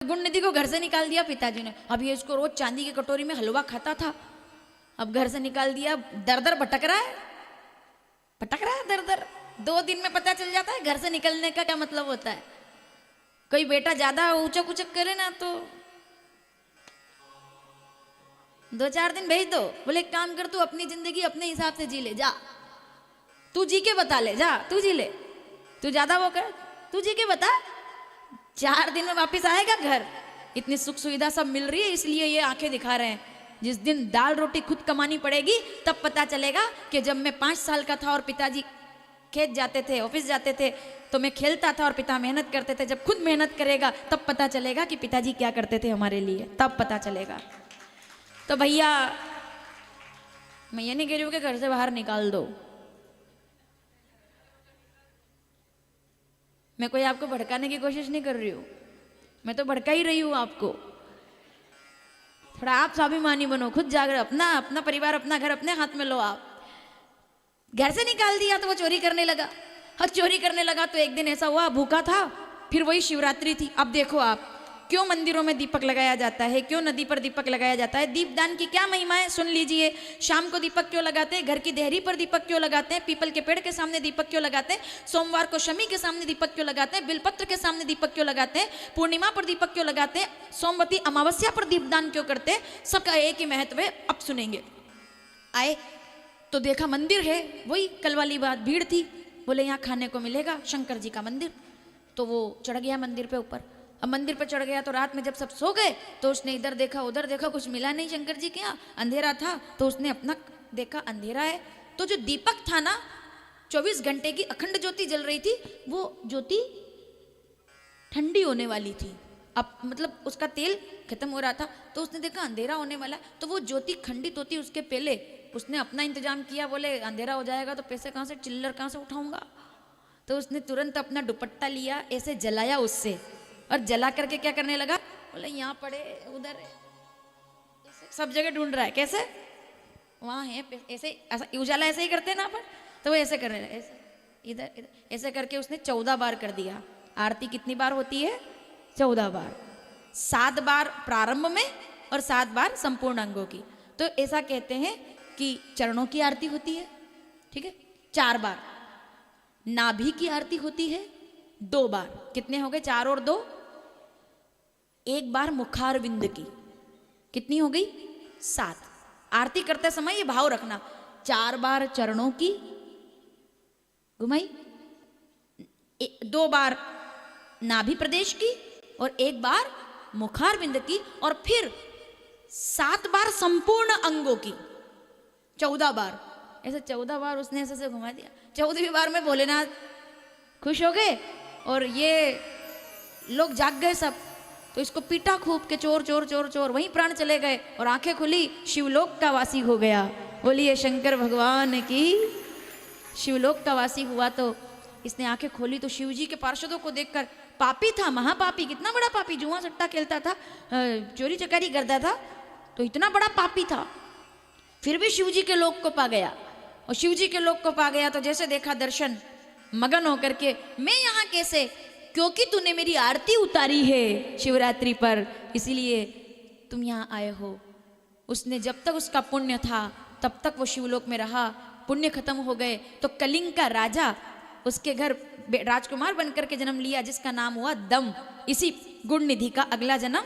गुण निधि को घर से निकाल दिया पिताजी ने। अब ये इसको रोज चांदी की कटोरी में हलवा खाता था, अब घर से निकाल दिया, दर दर भटक रहा है, भटक रहा है दर दर। 2 दिन में पता चल जाता है घर से निकलने का क्या मतलब होता है। कोई बेटा ज्यादा ऊचक उचक करे ना तो 2-4 दिन भेज दो, बोले एक काम कर तू अपनी जिंदगी अपने हिसाब से जी ले, जा तू जी के बता ले, जा तू जी ले, तू ज्यादा वो कर, तू जी के बता। 4 दिन में वापस आएगा घर। इतनी सुख सुविधा सब मिल रही है इसलिए ये आंखें दिखा रहे हैं। जिस दिन दाल रोटी खुद कमानी पड़ेगी तब पता चलेगा कि जब मैं 5 साल का था और पिताजी खेत जाते थे, ऑफिस जाते थे, तो मैं खेलता था और पिता मेहनत करते थे। जब खुद मेहनत करेगा तब पता चलेगा कि पिताजी क्या करते थे हमारे लिए, तब पता चलेगा। तो भैया मैं ये नहीं कह रही हूँ कि घर से बाहर निकाल दो, मैं कोई आपको भड़काने की कोशिश नहीं कर रही हूँ, मैं तो भड़का ही रही हूँ आपको। थोड़ा आप स्वाभिमानी बनो, खुद जाकर अपना परिवार, अपना घर अपने हाथ में लो। आप घर से निकाल दिया तो वो चोरी करने लगा, और चोरी करने लगा तो एक दिन ऐसा हुआ, भूखा था, फिर वही शिवरात्रि थी। अब देखो आप क्यों मंदिरों में दीपक लगाया जाता है, क्यों नदी पर दीपक लगाया जाता है, दीपदान की क्या महिमा है सुन लीजिए। शाम को दीपक क्यों लगाते हैं, घर की देहरी पर दीपक क्यों लगाते हैं, पीपल के पेड़ के सामने दीपक क्यों लगाते हैं, सोमवार को शमी के सामने दीपक क्यों लगाते हैं, बिलपत्र के सामने दीपक क्यों लगाते हैं, पूर्णिमा पर दीपक क्यों लगाते हैं, सोमवती अमावस्या पर दीपदान क्यों करते हैं, सबका एक ही महत्व है। अब सुनेंगे। आए तो देखा मंदिर है, वही कल वाली बात, भीड़ थी, बोले यहाँ खाने को मिलेगा, शंकर जी का मंदिर। तो वो चढ़ गया मंदिर पे ऊपर। अब मंदिर पे चढ़ गया तो रात में जब सब सो गए तो उसने इधर देखा उधर देखा, कुछ मिला नहीं शंकर जी के यहाँ, अंधेरा था। तो उसने अपना देखा अंधेरा है, तो जो दीपक था ना 24 घंटे की अखंड ज्योति जल रही थी, वो ज्योति ठंडी होने वाली थी। अब मतलब उसका तेल खत्म हो रहा था, तो उसने देखा अंधेरा होने वाला, तो वो ज्योति खंडित होती उसके पहले उसने अपना इंतजाम किया। बोले अंधेरा हो जाएगा तो पैसे कहाँ से, चिल्लर कहाँ से उठाऊंगा। तो उसने तुरंत अपना दुपट्टा लिया, ऐसे जलाया उससे, और जला करके क्या करने लगा, बोले यहाँ पड़े उधर सब जगह ढूंढ रहा है, कैसे वहाँ है, ऐसे ऐसा उजाला ऐसे ही करते हैं ना अपन, तो वो ऐसे करने लगा, ऐसे इधर इधर ऐसे करके उसने 14 बार कर दिया। आरती कितनी बार होती है, 14 बार, 7 बार प्रारंभ में और 7 बार संपूर्ण अंगों की। तो ऐसा कहते हैं कि चरणों की आरती होती है, ठीक है, 4 बार, नाभि की आरती होती है 2 बार, कितने हो गए, 4 और 2, 1 बार मुखार विंद की, कितनी हो गई, 7। आरती करते समय ये भाव रखना, 4 बार चरणों की घुमाई, 2 बार नाभि प्रदेश की और 1 बार मुखार विंद की, और फिर 7 बार संपूर्ण अंगों की, 14 बार। ऐसे 14 बार उसने ऐसे से घुमा दिया। 14वीं बार में भोलेनाथ खुश हो गए और ये लोग जाग गए सब, तो इसको पीटा खूब के चोर चोर चोर चोर, वहीं प्राण चले गए और आंखें खुली, शिवलोक का वासी हो गया। बोलिए शंकर भगवान की। शिवलोक का वासी हुआ तो इसने आंखें खोली तो शिव जी के पार्षदों को देखकर, पापी था, महापापी, कितना बड़ा पापी, जुआ सट्टा खेलता था, चोरी चकारी करता था, तो इतना बड़ा पापी था, फिर भी शिव जी के लोक को पा गया। और शिव जी के लोक को पा गया तो जैसे देखा दर्शन, मगन होकर के, मैं यहाँ कैसे, क्योंकि तूने मेरी आरती उतारी है शिवरात्रि पर, इसीलिए तुम यहाँ आए हो। उसने जब तक उसका पुण्य था तब तक वो शिवलोक में रहा, पुण्य खत्म हो गए तो कलिंग का राजा उसके घर राजकुमार बनकर के जन्म लिया, जिसका नाम हुआ दम। इसी गुण निधि का अगला जन्म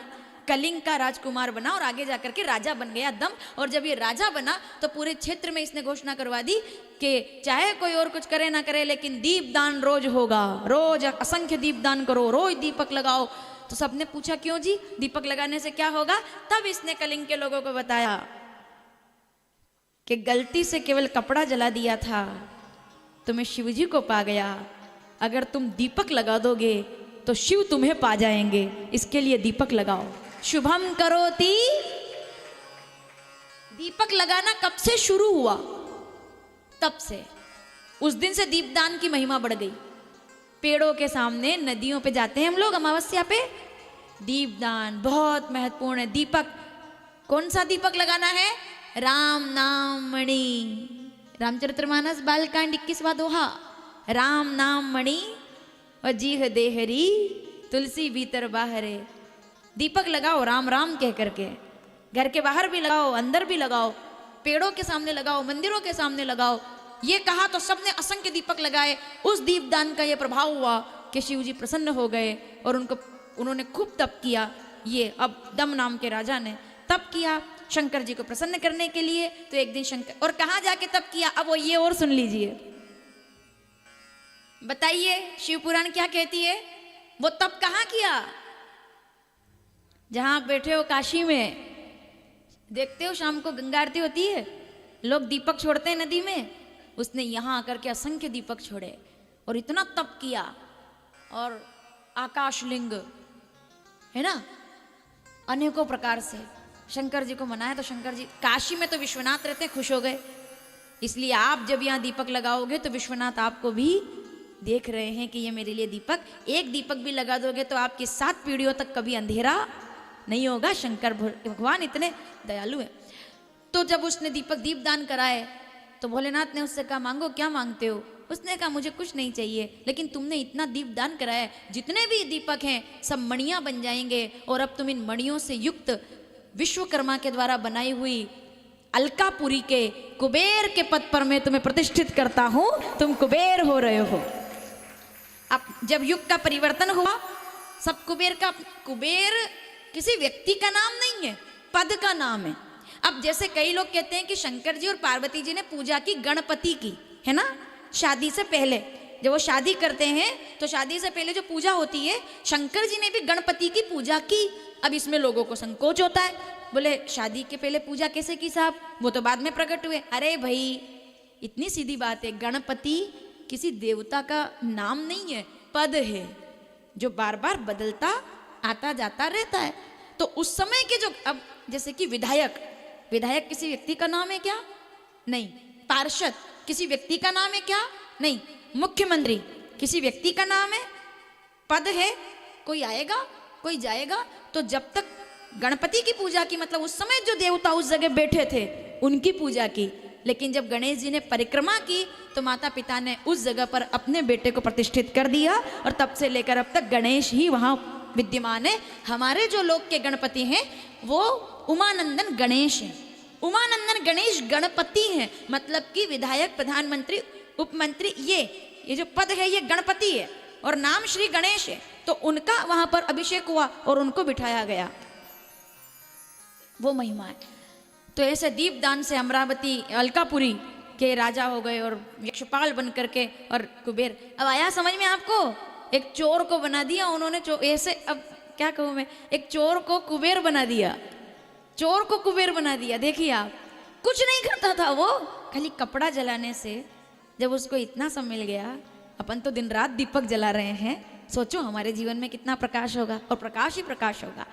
कलिंग का राजकुमार बना और आगे जाकर के राजा बन गया दम। और जब ये राजा बना तो पूरे क्षेत्र में इसने घोषणा करवा दी कि चाहे कोई और कुछ करे ना करे, लेकिन दीपदान रोज होगा, रोज असंख्य दीपदान करो, रोज दीपक लगाओ। तो सबने पूछा क्यों जी, दीपक लगाने से क्या होगा। तब इसने कलिंग के लोगों को बताया कि गलती से केवल कपड़ा जला दिया था तो मैं शिव जी को पा गया, अगर तुम दीपक लगा दोगे तो शिव तुम्हें पा जाएंगे, इसके लिए दीपक लगाओ। शुभम करोति, दीपक लगाना कब से शुरू हुआ, तब से, उस दिन से दीपदान की महिमा बढ़ गई। पेड़ों के सामने, नदियों पे जाते हैं हम लोग अमावस्या पे, दीपदान बहुत महत्वपूर्ण है। दीपक, कौन सा दीपक लगाना है, राम नाम मणि, रामचरितमानस बालकांड 21वां दोहा, राम नाम मणि और जीह देहरी, तुलसी भीतर बाहरे। दीपक लगाओ राम राम कह करके, घर के बाहर भी लगाओ, अंदर भी लगाओ, पेड़ों के सामने लगाओ, मंदिरों के सामने लगाओ। ये कहा तो सबने असंख्य दीपक लगाए। उस दीपदान का ये प्रभाव हुआ कि शिव जी प्रसन्न हो गए और उन्होंने खूब तप किया। ये अब दम नाम के राजा ने तप किया शंकर जी को प्रसन्न करने के लिए। तो एक दिन शंकर, और कहाँ जाके तप किया, अब वो ये और सुन लीजिए। बताइए शिव पुराण क्या कहती है, वो तप कहाँ किया? जहां आप बैठे हो काशी में, देखते हो शाम को गंगा आरती होती है, लोग दीपक छोड़ते हैं नदी में। उसने यहां आकर के असंख्य दीपक छोड़े और इतना तप किया। और आकाशलिंग है ना, अनेकों प्रकार से शंकर जी को मनाया। तो शंकर जी काशी में तो विश्वनाथ रहते, खुश हो गए। इसलिए आप जब यहाँ दीपक लगाओगे तो विश्वनाथ आपको भी देख रहे हैं कि ये मेरे लिए दीपक, एक दीपक भी लगा दोगे तो आपकी 7 पीढ़ियों तक कभी अंधेरा नहीं होगा। शंकर भगवान इतने दयालु है। तो जब उसने दीपदान कराए तो भोलेनाथ ने उससे कहा मांगो, क्या मांगते हो? उसने कहा मुझे कुछ नहीं चाहिए, लेकिन तुमने इतना दीपदान कराया, जितने भी दीपक हैं सब मणियां बन जाएंगे और अब तुम इन मणियों से युक्त विश्वकर्मा के द्वारा बनाई हुई अलकापुरी के कुबेर के पद पर मैं तुम्हें प्रतिष्ठित करता हूं, तुम कुबेर हो रहे हो। अब जब युग का परिवर्तन हुआ, सब कुबेर किसी व्यक्ति का नाम नहीं है, पद का नाम है। अब जैसे कई लोग कहते हैं कि शंकर जी और पार्वती जी ने पूजा की गणपति की, है ना, शादी से पहले जब वो शादी करते हैं तो शादी से पहले जो पूजा होती है, शंकर जी ने भी गणपति की पूजा की। अब इसमें लोगों को संकोच होता है, बोले शादी के पहले पूजा कैसे की साहब, वो तो बाद में प्रकट हुए। अरे भाई इतनी सीधी बात है, गणपति किसी देवता का नाम नहीं है, पद है जो बार बार बदलता आता जाता रहता है। तो उस समय के जो, अब जैसे कि विधायक किसी व्यक्ति का नाम है क्या? नहीं। पार्षद किसी व्यक्ति का नाम है क्या? नहीं। मुख्यमंत्री किसी व्यक्ति का नाम है, पद है, कोई आएगा कोई जाएगा। तो जब तक गणपति की पूजा की, मतलब उस समय जो देवता उस जगह बैठे थे उनकी पूजा की, लेकिन जब गणेश जी ने परिक्रमा की तो माता पिता ने उस जगह पर अपने बेटे को प्रतिष्ठित कर दिया और तब से लेकर अब तक गणेश ही वहाँ विद्यमान है। हमारे जो लोक के गणपति हैं वो उमानंदन गणेश हैं। उमानंदन गणेश गणपति हैं, मतलब कि विधायक, प्रधानमंत्री, उपमंत्री, ये जो पद है ये गणपति है और नाम श्री गणेश है। तो उनका वहां पर अभिषेक हुआ और उनको बिठाया गया, वो महिमा है। तो ऐसे दीपदान से अमरावती अलकापुरी के राजा हो गए और यक्षपाल बन करके और कुबेर। अब आया समझ में आपको? एक चोर को बना दिया उन्होंने, ऐसे, अब क्या कहूँ मैं, एक चोर को कुबेर बना दिया, चोर को कुबेर बना दिया। देखिए आप, कुछ नहीं करता था वो, खाली कपड़ा जलाने से जब उसको इतना सब मिल गया। अपन तो दिन रात दीपक जला रहे हैं, सोचो हमारे जीवन में कितना प्रकाश होगा, और प्रकाश ही प्रकाश होगा।